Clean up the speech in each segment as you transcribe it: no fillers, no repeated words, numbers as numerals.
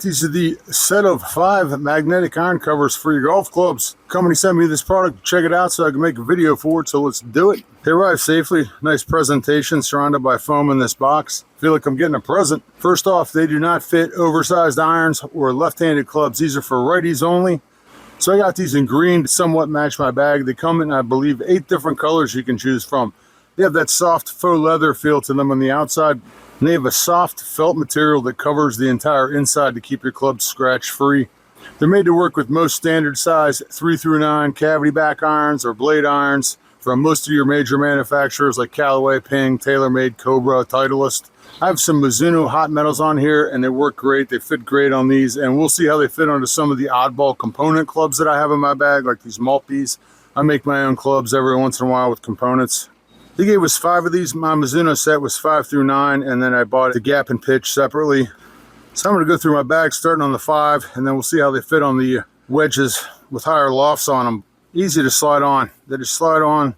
These are the set of 5 magnetic iron covers for your golf clubs. Company sent me this product to check it out so I can make a video for it, so let's do it. They arrived safely. Nice presentation surrounded by foam in this box. Feel like I'm getting a present. First off, they do not fit oversized irons or left-handed clubs. These are for righties only. So I got these in green to somewhat match my bag. They come in, I believe, 8 different colors you can choose from. They have that soft faux leather feel to them on the outside. And they have a soft felt material that covers the entire inside to keep your clubs scratch free. They're made to work with most standard size 3 through 9 cavity back irons or blade irons from most of your major manufacturers like Callaway, Ping, TaylorMade, Cobra, Titleist. I have some Mizuno hot metals on here and they work great. They fit great on these, and we'll see how they fit onto some of the oddball component clubs that I have in my bag, like these Maltbys. I make my own clubs every once in a while with components. They gave us 5 of these. My Mizuno set was 5 through 9, and then I bought the gap and pitch separately. So I'm going to go through my bag starting on the 5, and then we'll see how they fit on the wedges with higher lofts on them. Easy to slide on. They just slide on,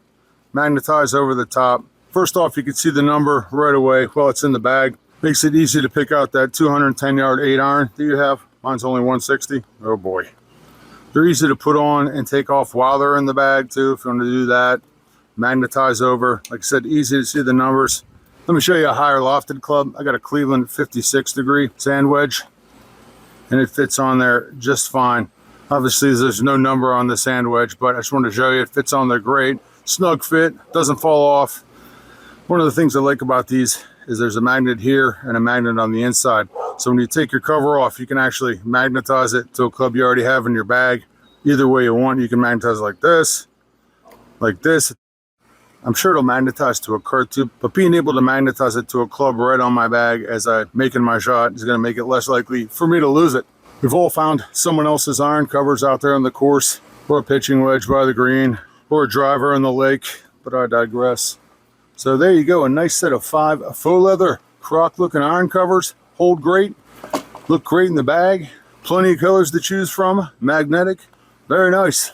magnetize over the top. First off, you can see the number right away while it's in the bag. Makes it easy to pick out that 210-yard 8-iron that you have. Mine's only 160. Oh boy. They're easy to put on and take off while they're in the bag too, if you want to do that. Magnetize over. Like I said, easy to see the numbers. Let me show you a higher lofted club. I got a Cleveland 56 degree sand wedge, and it fits on there just fine. Obviously, there's no number on the sand wedge, but I just wanted to show you it fits on there great. Snug fit, doesn't fall off. One of the things I like about these is there's a magnet here and a magnet on the inside. So when you take your cover off, you can actually magnetize it to a club you already have in your bag. Either way you want, you can magnetize it like this, like this. I'm sure it'll magnetize to a cart too, but being able to magnetize it to a club right on my bag as I'm making my shot is going to make it less likely for me to lose it. We've all found someone else's iron covers out there on the course, or a pitching wedge by the green, or a driver in the lake, but I digress. So there you go, a nice set of 5 faux leather Croc looking iron covers. Hold great, look great in the bag, plenty of colors to choose from, magnetic, very nice.